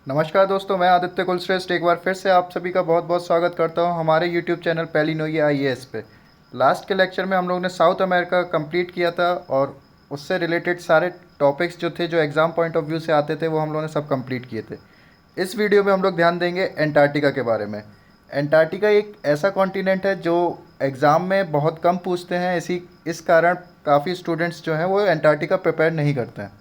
नमस्कार दोस्तों, मैं आदित्य कुलश्रेष्ठ एक बार फिर से आप सभी का बहुत बहुत स्वागत करता हूं हमारे यूट्यूब चैनल पहली नोई आईएएस पे। लास्ट के लेक्चर में हम लोग ने साउथ अमेरिका कंप्लीट किया था और उससे रिलेटेड सारे टॉपिक्स जो थे, जो एग्ज़ाम पॉइंट ऑफ व्यू से आते थे, वो हम लोगों ने सब कंप्लीट किए थे। इस वीडियो में हम लोग ध्यान देंगे एंटार्क्टिका के बारे में। एंटार्क्टिका एक ऐसा कॉन्टिनेंट है जो एग्ज़ाम में बहुत कम पूछते हैं, इस कारण काफ़ी स्टूडेंट्स जो हैं वो एंटार्क्टिका प्रिपेयर नहीं करते हैं।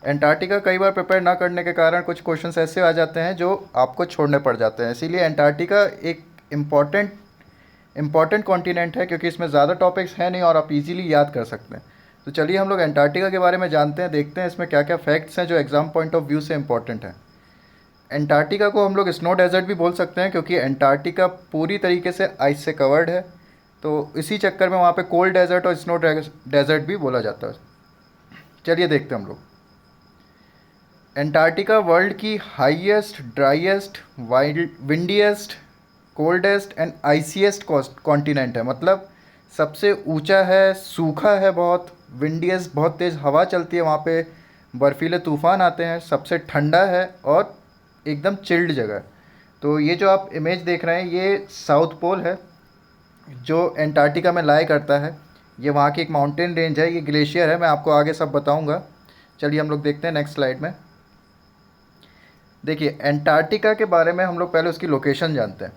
एंटार्क्टिका कई बार प्रिपेयर ना करने के कारण कुछ क्वेश्चंस ऐसे आ जाते हैं जो आपको छोड़ने पड़ जाते हैं। इसीलिए एंटार्क्टिका एक इम्पॉर्टेंट कॉन्टिनेंट है, क्योंकि इसमें ज़्यादा टॉपिक्स हैं नहीं और आप इजीली याद कर सकते हैं। तो चलिए हम लोग एंटार्क्टिका के बारे में जानते हैं, देखते हैं इसमें क्या क्या फैक्ट्स हैं जो एग्ज़ाम पॉइंट ऑफ व्यू से इम्पॉर्टेंट है। एंटार्क्टिका को हम लोग स्नो डेजर्ट भी बोल सकते हैं, क्योंकि एंटार्क्टिका पूरी तरीके से आइस से कवर्ड है। तो इसी चक्कर में वहाँ पे कोल्ड डेजर्ट और स्नो डेजर्ट भी बोला जाता है। चलिए देखते हैं हम लोग। एंटार्क्टिका वर्ल्ड की हाईएस्ट, ड्राईएस्ट, विंडीएस्ट, कोल्डेस्ट एंड आइसीएस्ट कॉन्टिनेंट है। मतलब सबसे ऊंचा है, सूखा है बहुत, विंडीएस्ट बहुत तेज़ हवा चलती है वहाँ पे, बर्फीले तूफ़ान आते हैं, सबसे ठंडा है और एकदम चिल्ड जगह है। तो ये जो आप इमेज देख रहे हैं ये साउथ पोल है जो एंटार्क्टिका में लाई करता है। ये वहाँ की एक माउंटेन रेंज है, ये ग्लेशियर है, मैं आपको आगे सब बताऊँगा। चलिए हम लोग देखते हैं नेक्स्ट स्लाइड में। देखिए एंटार्क्टिका के बारे में हम लोग पहले उसकी लोकेशन जानते हैं।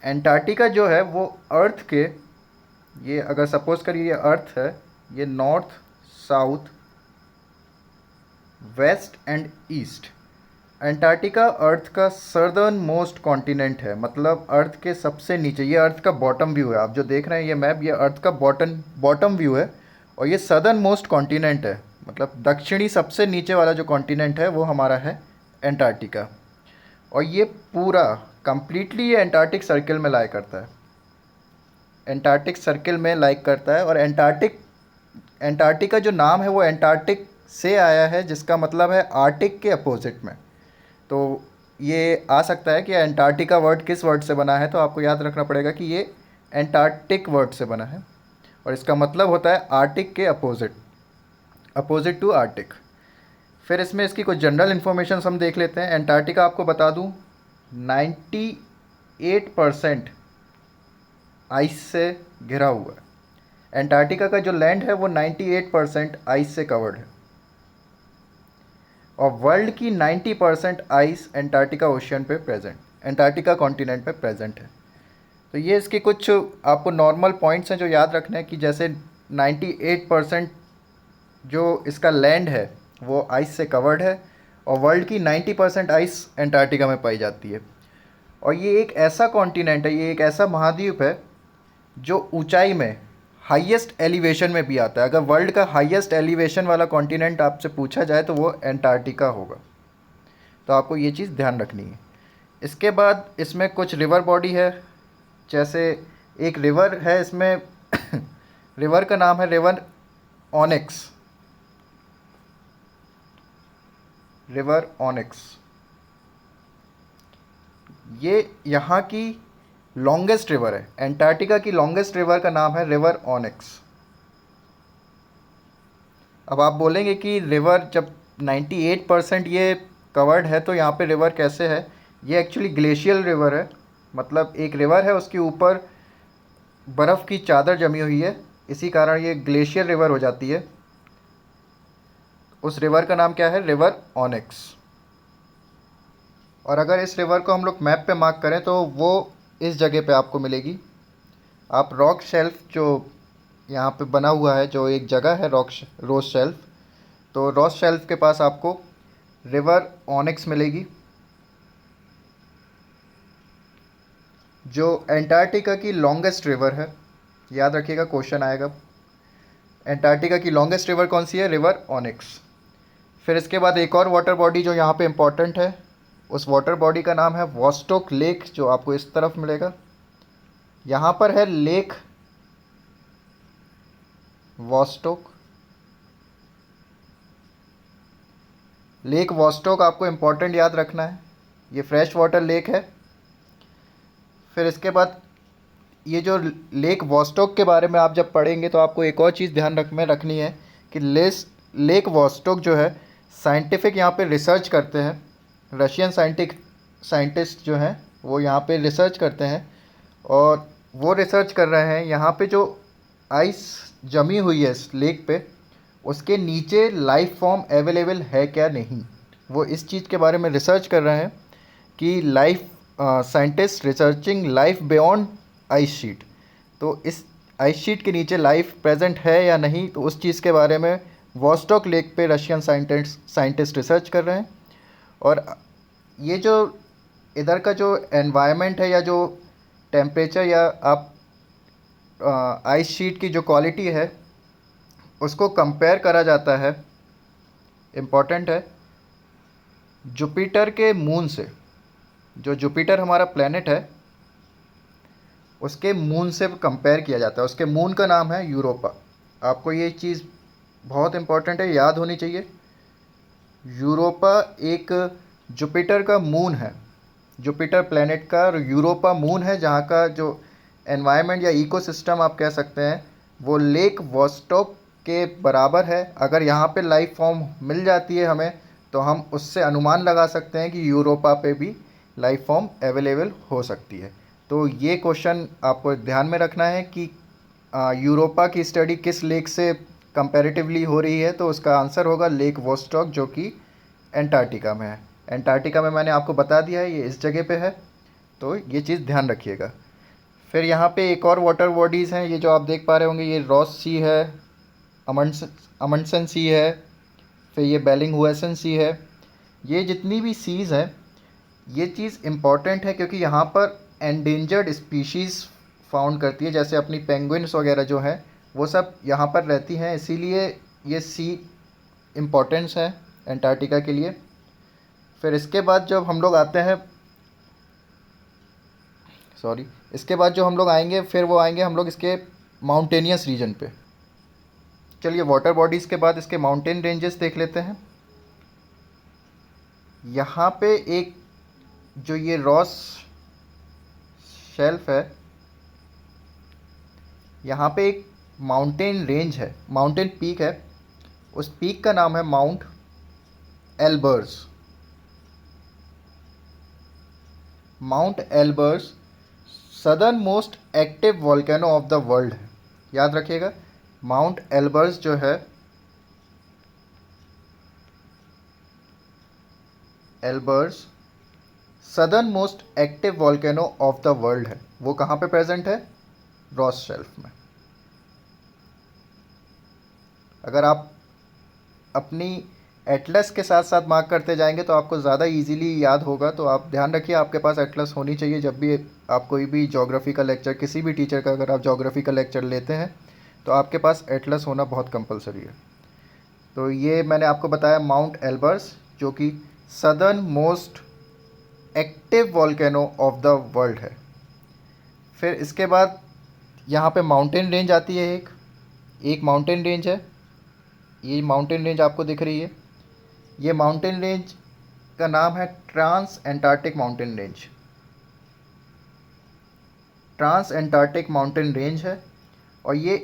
एंटार्क्टिका जो है वो अर्थ के, ये अगर सपोज करिए ये अर्थ है, ये north, south, west and east. Antarctica earth का सर्दर्न मोस्ट कॉन्टिनेंट है, मतलब अर्थ के सबसे नीचे। ये अर्थ का बॉटम व्यू है, आप जो देख रहे हैं ये मैप, ये अर्थ का बॉटम व्यू है और ये सदर्न मोस्ट कॉन्टिनेंट है। मतलब दक्षिणी सबसे नीचे वाला जो कॉन्टिनेंट है वो हमारा है एंटार्क्टिका। और ये पूरा कंप्लीटली ये एंटार्क्टिक सर्किल में लाई करता है, एंटार्क्टिक सर्किल में लाइक करता है। और एंटार्क्टिका जो नाम है वो एंटार्क्टिक से आया है, जिसका मतलब है आर्टिक के अपोजिट में। तो ये आ सकता है कि एंटार्क्टिका वर्ड किस वर्ड से बना है, तो आपको याद रखना पड़ेगा कि ये एंटार्क्टिक वर्ड से बना है और इसका मतलब होता है आर्टिक के अपोजिट टू आर्टिक। फिर इसमें इसकी कुछ जनरल इन्फॉर्मेशन हम देख लेते हैं। एंटार्क्टिका आपको बता दूं 98% आइस से घिरा हुआ है। एंटार्क्टिका का जो लैंड है वो 98% आइस से कवर्ड है और वर्ल्ड की 90% आइस एंटार्क्टिका ओशियन पे प्रेजेंट, एंटार्क्टिका कॉन्टिनेंट पे प्रेजेंट है। तो ये इसके कुछ आपको नॉर्मल पॉइंट्स हैं जो याद रखने हैं, कि जैसे 98% जो इसका लैंड है वो आइस से कवर्ड है और वर्ल्ड की 90% आइस एंटार्क्टिका में पाई जाती है। और ये एक ऐसा कॉन्टिनेंट है, ये एक ऐसा महाद्वीप है जो ऊंचाई में हाईएस्ट एलिवेशन में भी आता है। अगर वर्ल्ड का हाईएस्ट एलिवेशन वाला कॉन्टिनेंट आपसे पूछा जाए तो वो एंटार्क्टिका होगा। तो आपको ये चीज़ ध्यान रखनी है। इसके बाद इसमें कुछ रिवर बॉडी है, जैसे एक रिवर है इसमें रिवर का नाम है रिवर ऑनिक्स। रिवर ऑनिक्स ये यहाँ की लॉन्गेस्ट रिवर है, एंटार्क्टिका की लॉन्गेस्ट रिवर का नाम है रिवर ऑनिक्स। अब आप बोलेंगे कि रिवर जब 98% ये कवर्ड है तो यहाँ पे रिवर कैसे है? ये एक्चुअली ग्लेशियल रिवर है, मतलब एक रिवर है उसके ऊपर बर्फ़ की चादर जमी हुई है, इसी कारण ये ग्लेशियर रिवर हो जाती है। उस रिवर का नाम क्या है? River onyx. और अगर इस रिवर को हम लोग मैप पे मार्क करें तो वो इस जगह पे आपको मिलेगी। आप रॉक शेल्फ जो यहाँ पे बना हुआ है, जो एक जगह है रोज शेल्फ, तो रोज शेल्फ के पास आपको रिवर ऑनिक्स मिलेगी, जो एंटार्क्टिका की लॉन्गेस्ट रिवर है। याद रखिएगा, क्वेश्चन आएगा। एंटार्क्टिका की लॉन्गेस्ट रिवर कौन सी है? River onyx. फिर इसके बाद एक और वाटर बॉडी जो यहाँ पे इम्पॉर्टेंट है, उस वाटर बॉडी का नाम है वॉस्टोक लेक, जो आपको इस तरफ मिलेगा। यहाँ पर है लेक वॉस्टोक। लेक वॉस्टोक आपको इम्पॉर्टेंट याद रखना है, ये फ्रेश वाटर लेक है। फिर इसके बाद ये जो लेक वॉस्टोक के बारे में आप जब पढ़ेंगे तो आपको एक और चीज़ ध्यान रखनी है कि लेक वॉस्टोक जो है, साइंटिफिक यहाँ पे रिसर्च करते हैं रशियन साइंटिस्ट जो हैं वो यहाँ पे रिसर्च करते हैं, और वो रिसर्च कर रहे हैं यहाँ पे जो आइस जमी हुई है इस लेक पे, उसके नीचे लाइफ फॉर्म अवेलेबल है क्या नहीं। वो इस चीज़ के बारे में रिसर्च कर रहे हैं कि life scientist researching life beyond ice sheet. तो इस आइस शीट के नीचे लाइफ प्रेजेंट है या नहीं, तो उस चीज़ के बारे में वॉस्टॉक लेक पे रशियन साइंटिस्ट रिसर्च कर रहे हैं। और ये जो इधर का जो एनवायरनमेंट है या जो टेम्परेचर या आप आइस शीट की जो क्वालिटी है उसको कंपेयर करा जाता है, इम्पॉर्टेंट है, जुपिटर के मून से। जो जुपिटर हमारा प्लेनेट है उसके मून से कंपेयर किया जाता है। उसके मून का नाम है यूरोपा। आपको ये चीज़ बहुत इम्पॉर्टेंट है, याद होनी चाहिए। यूरोपा एक जुपिटर का मून है, जुपिटर प्लेनेट का यूरोपा मून है, जहाँ का जो एनवायरनमेंट या इकोसिस्टम आप कह सकते हैं वो लेक वॉस्टॉक के बराबर है। अगर यहाँ पे लाइफ फॉर्म मिल जाती है हमें, तो हम उससे अनुमान लगा सकते हैं कि यूरोपा पे भी लाइफ फॉर्म अवेलेबल हो सकती है। तो ये क्वेश्चन आपको ध्यान में रखना है कि यूरोपा की स्टडी किस लेक से कंपैरेटिवली हो रही है, तो उसका आंसर होगा लेक वॉस्टॉक, जो कि एंटार्क्टिका में है। एंटार्क्टिका में मैंने आपको बता दिया है ये इस जगह पे है, तो ये चीज़ ध्यान रखिएगा। फिर यहाँ पे एक और वाटर बॉडीज़ हैं, ये जो आप देख पा रहे होंगे, ये रॉस सी है, अमंडसन सी है, फिर ये बेलिंगहुएसन सी है। ये जितनी भी सीज़ हैं, ये चीज़ इम्पॉर्टेंट है क्योंकि यहाँ पर एंडेंजर्ड स्पीशीज़ फाउंड करती है, जैसे अपनी पेंगुइन्स वगैरह जो हैं वो सब यहाँ पर रहती हैं, इसीलिए ये सी इम्पोर्टेंस है एंटार्क्टिका के लिए। फिर इसके बाद जब हम लोग आते हैं, इसके बाद जो हम लोग आएंगे, फिर वो आएंगे हम लोग इसके माउंटेनियस रीजन पे। चलिए वाटर बॉडीज़ के बाद इसके माउंटेन रेंजेस देख लेते हैं। यहाँ पे एक जो ये रॉस शेल्फ है, यहाँ पे एक माउंटेन रेंज है, माउंटेन पीक है। उस पीक का नाम है Mount Elbrus. Mount Elbrus southernmost active volcano of the world है, याद रखिएगा। माउंट एल्बर्स जो है, Elbrus southernmost active volcano of the world है। वो कहाँ पे प्रेजेंट है? रॉस शेल्फ में। अगर आप अपनी एटलस के साथ साथ मार्क करते जाएंगे तो आपको ज़्यादा इजीली याद होगा। तो आप ध्यान रखिए, आपके पास एटलस होनी चाहिए। जब भी आप कोई भी ज्योग्राफी का लेक्चर, किसी भी टीचर का अगर आप ज्योग्राफी का लेक्चर लेते हैं तो आपके पास एटलस होना बहुत कंपलसरी है। तो ये मैंने आपको बताया माउंट एल्बर्स, जो कि southern most active volcano of the world है। फिर इसके बाद यहाँ पे माउंटेन रेंज आती है, एक माउंटेन रेंज है, ये माउंटेन रेंज आपको दिख रही है। ये माउंटेन रेंज का नाम है trans Antarctic mountain range. Trans Antarctic mountain range है, और ये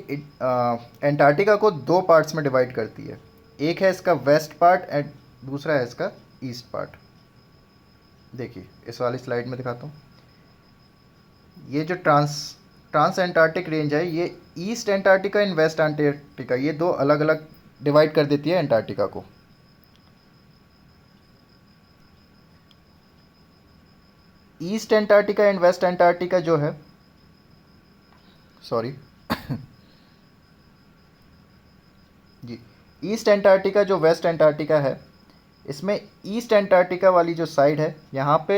एंटार्क्टिका को दो पार्ट्स में डिवाइड करती है। एक है इसका वेस्ट पार्ट एंड दूसरा है इसका ईस्ट पार्ट। देखिए इस वाली स्लाइड में दिखाता हूँ। ये जो ट्रांस एंटार्क्टिक रेंज है, ये east Antarctica and west Antarctica, ये दो अलग अलग डिवाइड कर देती है एंटार्क्टिका को। East Antarctica and west Antarctica जो है, सॉरी जी, ईस्ट एंटार्क्टिका जो वेस्ट एंटार्क्टिका है, इसमें ईस्ट एंटार्क्टिका वाली जो साइड है, यहाँ पे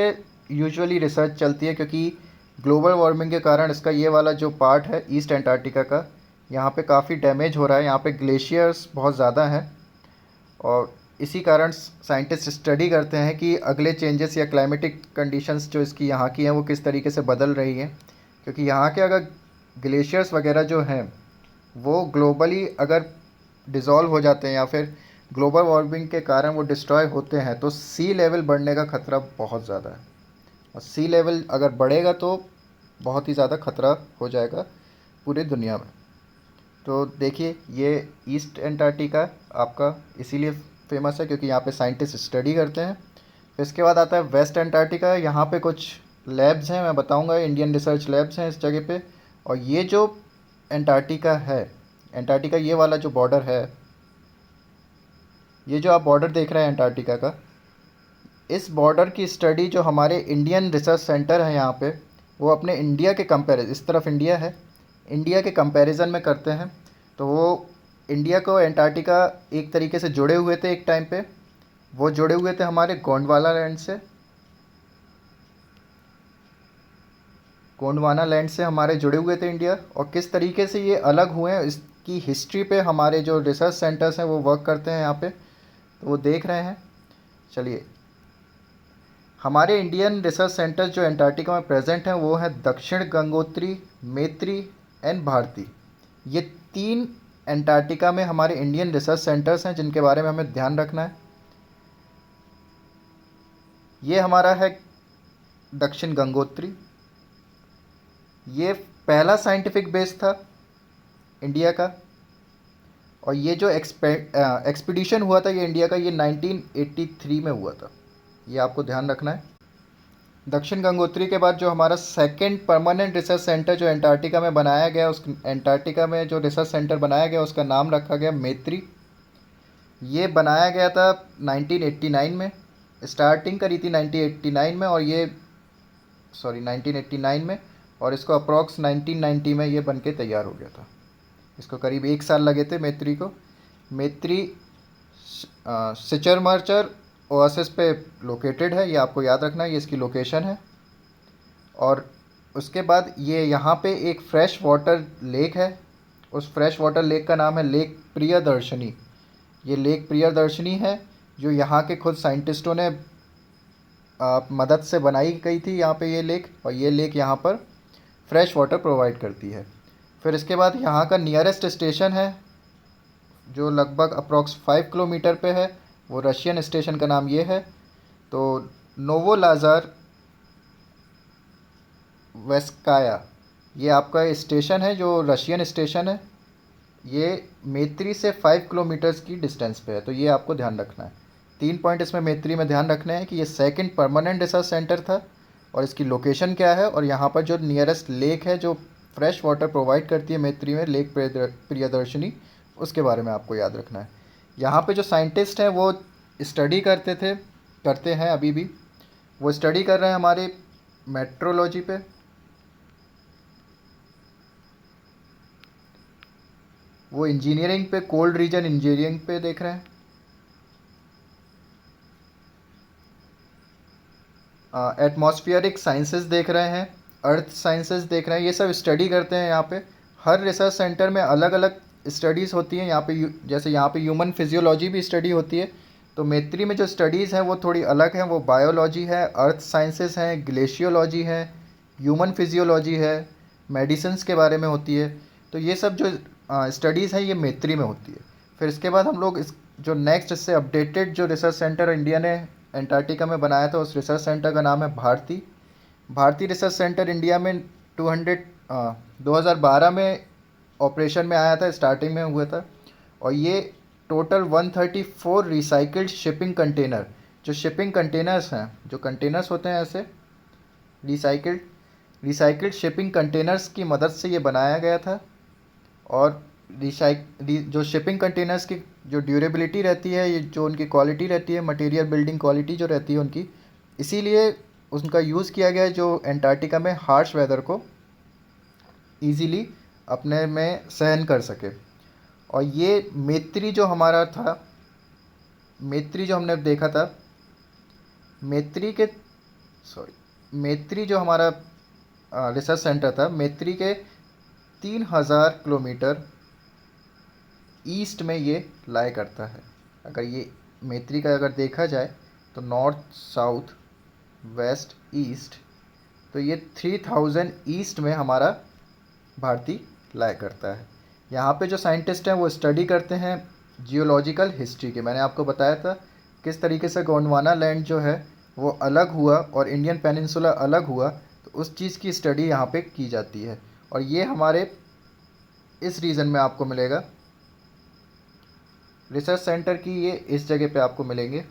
यूजुअली रिसर्च चलती है, क्योंकि ग्लोबल वार्मिंग के कारण इसका ये वाला जो पार्ट है ईस्ट एंटार्क्टिका का, यहाँ पे काफ़ी डैमेज हो रहा है। यहाँ पे ग्लेशियर्स बहुत ज़्यादा हैं, और इसी कारण साइंटिस्ट स्टडी करते हैं कि अगले चेंजेस या क्लाइमेटिक कंडीशंस जो इसकी यहाँ की हैं वो किस तरीके से बदल रही हैं। क्योंकि यहाँ के अगर ग्लेशियर्स वगैरह जो हैं वो ग्लोबली अगर डिज़ोल्व हो जाते हैं या फिर ग्लोबल वार्मिंग के कारण वो डिस्ट्रॉय होते हैं, तो सी लेवल बढ़ने का ख़तरा बहुत ज़्यादा है। और सी लेवल अगर बढ़ेगा तो बहुत ही ज़्यादा ख़तरा हो जाएगा पूरी दुनिया में। तो देखिए ये ईस्ट एंटार्क्टिका आपका इसीलिए फेमस है क्योंकि यहाँ पे साइंटिस्ट स्टडी करते हैं। फिर इसके बाद आता है वेस्ट अंटार्कटिका। यहाँ पे कुछ लैब्स हैं, मैं बताऊंगा, इंडियन रिसर्च लैब्स हैं इस जगह पे। और ये जो अंटार्कटिका है, अंटार्कटिका ये वाला जो बॉर्डर है, ये जो आप बॉर्डर देख रहे हैं अंटार्कटिका का, इस बॉर्डर की स्टडी जो हमारे इंडियन रिसर्च सेंटर है यहाँ पे, वो अपने इंडिया के कंपेरिजन, इस तरफ इंडिया है, इंडिया के कंपैरिजन में करते हैं। तो वो इंडिया को अंटार्कटिका एक तरीके से जुड़े हुए थे एक टाइम पे। वो जुड़े हुए थे हमारे गोंडवाना लैंड से, गोंडवाना लैंड से हमारे जुड़े हुए थे इंडिया। और किस तरीके से ये अलग हुए हैं इसकी हिस्ट्री पे हमारे जो रिसर्च सेंटर्स हैं वो वर्क करते हैं यहाँ पे, तो वो देख रहे हैं। चलिए, हमारे इंडियन रिसर्च सेंटर्स जो अंटार्कटिका में प्रेजेंट हैं वो हैं दक्षिण गंगोत्री, मैत्री एंड भारती। ये 3 अंटार्कटिका में हमारे इंडियन रिसर्च सेंटर्स हैं जिनके बारे में हमें ध्यान रखना है। ये हमारा है दक्षिण गंगोत्री। ये पहला साइंटिफिक बेस था इंडिया का। और ये जो एक्सपीडिशन हुआ था ये इंडिया का, ये 1983 में हुआ था, ये आपको ध्यान रखना है। दक्षिण गंगोत्री के बाद जो हमारा सेकंड परमानेंट रिसर्च सेंटर जो अंटार्कटिका में बनाया गया, उस अंटार्कटिका में जो रिसर्च सेंटर बनाया गया उसका नाम रखा गया मैत्री। ये बनाया गया था 1989 में, स्टार्टिंग करी थी 1989 में, और ये 1989 में, और इसको अप्रॉक्स 1990 में ये बन के तैयार हो गया था। इसको करीब 1 साल लगे थे मैत्री को। मैत्री सिचरमर्चर ओएसिस पे लोकेटेड है, ये आपको याद रखना है, ये इसकी लोकेशन है। और उसके बाद ये यहाँ पे एक फ्रेश वाटर लेक है, उस फ्रेश वाटर लेक का नाम है लेक प्रियदर्शनी। ये लेक प्रियदर्शनी है जो यहाँ के खुद साइंटिस्टों ने मदद से बनाई गई थी यहाँ पे ये लेक। और ये लेक यहाँ पर फ्रेश वाटर प्रोवाइड करती है। फिर इसके बाद यहाँ का नियरेस्ट स्टेशन है जो लगभग अप्रॉक्स 5 किलोमीटर पे है, वो रशियन स्टेशन का नाम ये है। तो नोवोलाजार वेस्काया, ये आपका स्टेशन है जो रशियन स्टेशन है। ये मैत्री से 5 किलोमीटर्स की डिस्टेंस पे है, तो ये आपको ध्यान रखना है। 3 पॉइंट इसमें मैत्री में ध्यान रखने हैं कि ये सेकंड परमानेंट रिसर्च सेंटर था और इसकी लोकेशन क्या है, और यहाँ पर जो नियरेस्ट लेक है जो फ्रेश वाटर प्रोवाइड करती है मैत्री में, लेक प्रियदर्शनी, उसके बारे में आपको याद रखना है। यहाँ पे जो साइंटिस्ट हैं वो स्टडी करते हैं अभी भी, वो स्टडी कर रहे हैं हमारे मेट्रोलॉजी पे, वो इंजीनियरिंग पे, कोल्ड रीजन इंजीनियरिंग पे देख रहे हैं, एटमॉस्फेरिक साइंसेस देख रहे हैं, अर्थ साइंसेस देख रहे हैं। ये सब स्टडी करते हैं यहाँ पे। हर रिसर्च सेंटर में अलग अलग स्टडीज़ होती हैं यहाँ पे। जैसे यहाँ पे ह्यूमन फिजियोलॉजी भी स्टडी होती है, तो मैत्री में जो स्टडीज़ हैं वो थोड़ी अलग हैं। वो बायोलॉजी है, अर्थ साइंसेस हैं, ग्लेशियोलॉजी है, ह्यूमन फिजियोलॉजी है, मेडिसिन्स के बारे में होती है। तो ये सब जो स्टडीज़ हैं ये मैत्री में होती है। फिर इसके बाद हम लोग इस जो नेक्स्ट इससे अपडेटेड जो रिसर्च सेंटर इंडिया ने अंटार्कटिका में बनाया था, उस रिसर्च सेंटर का नाम है Bharati. Bharati research centre India में 2012 में ऑपरेशन में आया था, स्टार्टिंग में हुआ था। और ये टोटल 134 रिसाइकल्ड शिपिंग कंटेनर, जो शिपिंग कंटेनर्स हैं, जो कंटेनर्स होते हैं ऐसे रिसाइकल्ड शिपिंग कंटेनर्स की मदद से ये बनाया गया था। और जो शिपिंग कंटेनर्स की जो ड्यूरेबिलिटी रहती है, ये जो उनकी क्वालिटी रहती है, मटेरियल बिल्डिंग क्वालिटी जो रहती है उनकी, इसीलिए उनका यूज़ किया गया है जो अंटार्कटिका में हार्श वेदर को इजीली अपने में सहन कर सके। और ये मैत्री जो हमारा था, मैत्री जो हमने देखा था, मैत्री जो हमारा रिसर्च सेंटर था, मैत्री के 3000 किलोमीटर ईस्ट में ये लाई करता है। अगर ये मैत्री का अगर देखा जाए तो नॉर्थ, साउथ, वेस्ट, ईस्ट, तो ये 3000 ईस्ट में हमारा भारती लाई करता है। यहाँ पे जो साइंटिस्ट हैं वो स्टडी करते हैं जियोलॉजिकल हिस्ट्री के। मैंने आपको बताया था किस तरीके से गोंडवाना लैंड जो है वो अलग हुआ और इंडियन पेनिनसुला अलग हुआ, तो उस चीज़ की स्टडी यहाँ पे की जाती है। और ये हमारे इस रीजन में आपको मिलेगा, रिसर्च सेंटर की ये इस जगह पे आपको मिलेंगे।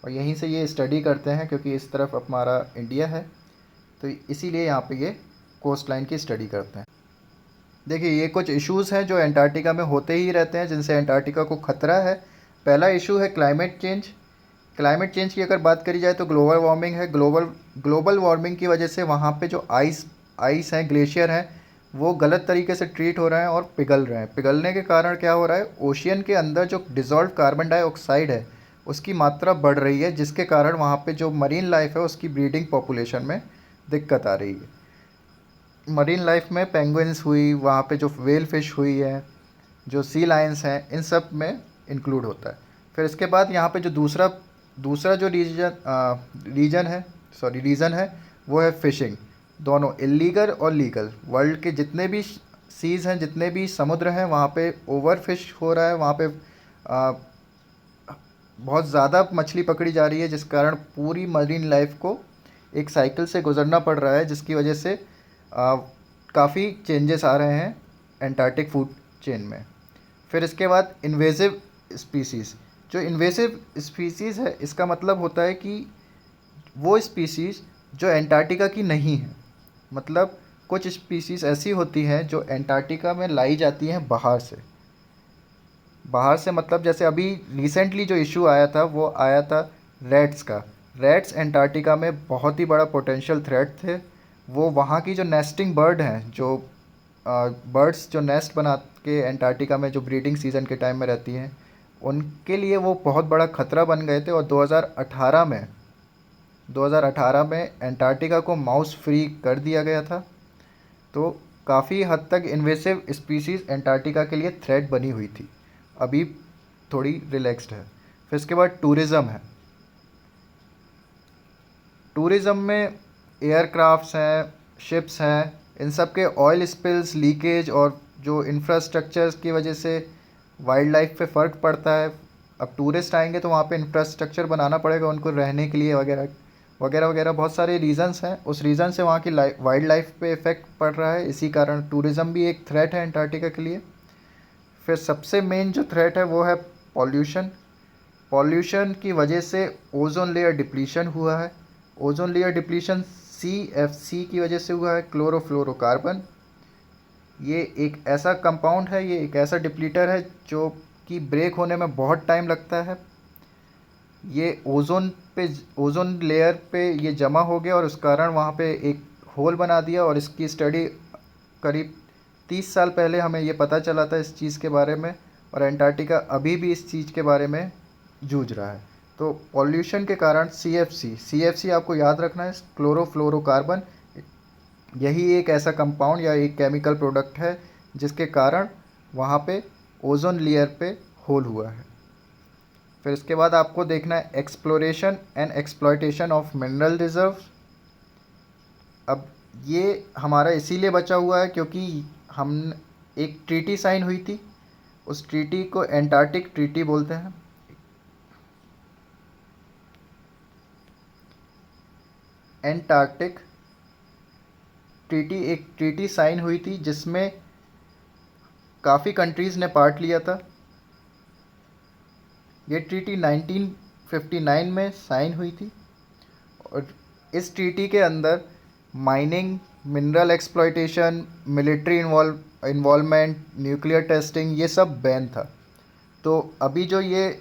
और यहीं से ये स्टडी करते हैं, क्योंकि इस तरफ हमारा इंडिया है, तो इसीलिए यहाँ पे ये कोस्ट लाइन की स्टडी करते हैं। देखिए, ये कुछ इश्यूज़ हैं जो एंटार्क्टिका में होते ही रहते हैं, जिनसे एंटार्क्टिका को ख़तरा है। पहला इशू है क्लाइमेट चेंज। क्लाइमेट चेंज की अगर बात करी जाए तो ग्लोबल वार्मिंग है। ग्लोबल वार्मिंग की वजह से वहाँ पे जो आइस हैं, ग्लेशियर हैं, वो गलत तरीके से ट्रीट हो रहे हैं और पिघल रहे हैं। पिघलने के कारण क्या हो रहा है, ओशियन के अंदर जो डिज़ोल्व कार्बन डाइऑक्साइड है उसकी मात्रा बढ़ रही है, जिसके कारण वहाँ पे जो मरीन लाइफ है उसकी ब्रीडिंग पॉपुलेशन में दिक्कत आ रही है। मरीन लाइफ में पेंगुइन्स हुई, वहाँ पे जो वेल फिश हुई है, जो सी लायंस हैं, इन सब में इंक्लूड होता है। फिर इसके बाद यहाँ पे जो दूसरा दूसरा जो रीज़न है वो है फ़िशिंग। दोनों इल्लीगल और लीगल, वर्ल्ड के जितने भी सीज़ हैं, जितने भी समुद्र हैं, वहाँ पे ओवर फिश हो रहा है। वहाँ पे आ, बहुत ज़्यादा मछली पकड़ी जा रही है, जिस कारण पूरी मरीन लाइफ को एक साइकिल से गुजरना पड़ रहा है, जिसकी वजह से काफ़ी चेंजेस आ रहे हैं एंटार्क्टिक फूड चेन में। फिर इसके बाद इन्वेसिव स्पीसीज़। जो इन्वेसिव स्पीसीज़ है, इसका मतलब होता है कि वो स्पीसीज़ जो एंटार्क्टिका की नहीं है। मतलब कुछ स्पीसीज़ ऐसी होती हैं जो एंटार्क्टिका में लाई जाती हैं बाहर से। मतलब जैसे अभी रिसेंटली जो इशू आया था वो आया था रैट्स का। रैट्स एंटार्क्टिका में बहुत ही बड़ा पोटेंशियल थ्रेट थे। वो वहाँ की जो नेस्टिंग बर्ड हैं, जो बर्ड्स जो नेस्ट बना के एंटार्क्टिका में जो ब्रीडिंग सीज़न के टाइम में रहती हैं, उनके लिए वो बहुत बड़ा ख़तरा बन गए थे। और 2018 में एंटार्क्टिका को माउस फ्री कर दिया गया था। तो काफ़ी हद तक इन्वेसिव स्पीसीज़ एंटार्क्टिका के लिए थ्रेट बनी हुई थी। अभी थोड़ी रिलैक्स्ड है। फिर इसके बाद टूरिज़्म है। टूरिज़्म में एयरक्राफ्ट्स हैं, शिप्स हैं, इन सब के ऑयल स्पिल्स, लीकेज और जो इंफ्रास्ट्रक्चर्स की वजह से वाइल्ड लाइफ पे फ़र्क पड़ता है। अब टूरिस्ट आएंगे तो वहाँ पे इंफ्रास्ट्रक्चर बनाना पड़ेगा उनको रहने के लिए, वगैरह वगैरह वगैरह बहुत सारे रीज़न्स हैं। उस रीज़न से वहाँ की वाइल्ड लाइफ पे इफ़ेक्ट पड़ रहा है। इसी कारण टूरिज़्म भी एक थ्रेट है एंटार्क्टिका के लिए। फिर सबसे मेन जो थ्रेट है वो है पॉल्यूशन। पॉल्यूशन की वजह से ओजोन लेयर डिप्लीशन हुआ है। ओजोन लेयर डिप्लीशन CFC की वजह से हुआ है, क्लोरोफ्लोरोकार्बन। ये एक ऐसा कंपाउंड है, ये एक ऐसा डिप्लीटर है जो कि ब्रेक होने में बहुत टाइम लगता है। ये ओजोन लेयर पे ये जमा हो गया और उस कारण वहाँ पे एक होल बना दिया। और इसकी स्टडी करीब 30 साल पहले हमें ये पता चला था इस चीज़ के बारे में, और एंटार्क्टिका अभी भी इस चीज़ के बारे में जूझ रहा है। तो पॉल्यूशन के कारण CFC आपको याद रखना है, क्लोरोफ्लोरोकार्बन। यही एक ऐसा कंपाउंड या एक केमिकल प्रोडक्ट है जिसके कारण वहाँ पे ओजोन लेयर पे होल हुआ है। फिर इसके बाद आपको देखना है exploration and exploitation of mineral reserves. अब ये हमारा इसीलिए बचा हुआ है क्योंकि हम एक ट्रीटी साइन हुई थी, उस ट्रीटी को एंटार्क्टिक ट्रीटी बोलते हैं। एंटार्क्टिक ट्रीटी एक ट्रीटी साइन हुई थी जिसमें काफ़ी कंट्रीज़ ने पार्ट लिया था। ये ट्रीटी 1959 में साइन हुई थी और इस ट्रीटी के अंदर mining, mineral exploitation, military involvement, nuclear testing, ये सब बैन था। तो अभी जो ये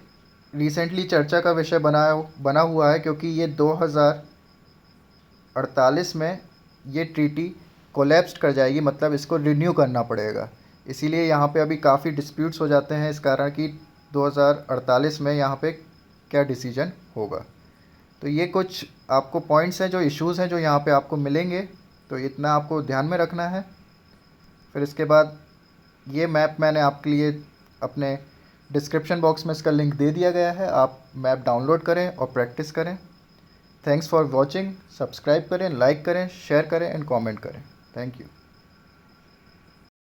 रिसेंटली चर्चा का विषय बना हुआ है, क्योंकि ये 2048 में ये ट्रीटी कोलैप्स्ड कर जाएगी, मतलब इसको रिन्यू करना पड़ेगा। इसीलिए यहाँ पे अभी काफ़ी डिस्प्यूट्स हो जाते हैं इस कारण कि 2048 में यहाँ पे क्या डिसीजन होगा। तो ये कुछ आपको पॉइंट्स हैं, जो इश्यूज़ हैं, जो यहाँ पे आपको मिलेंगे, तो इतना आपको ध्यान में रखना है। फिर इसके बाद ये मैप मैंने आपके लिए अपने डिस्क्रिप्शन बॉक्स में इसका लिंक दे दिया गया है, आप मैप डाउनलोड करें और प्रैक्टिस करें। Thanks for watching. सब्सक्राइब करें, लाइक करें, शेयर करें एंड कमेंट करें। Thank you.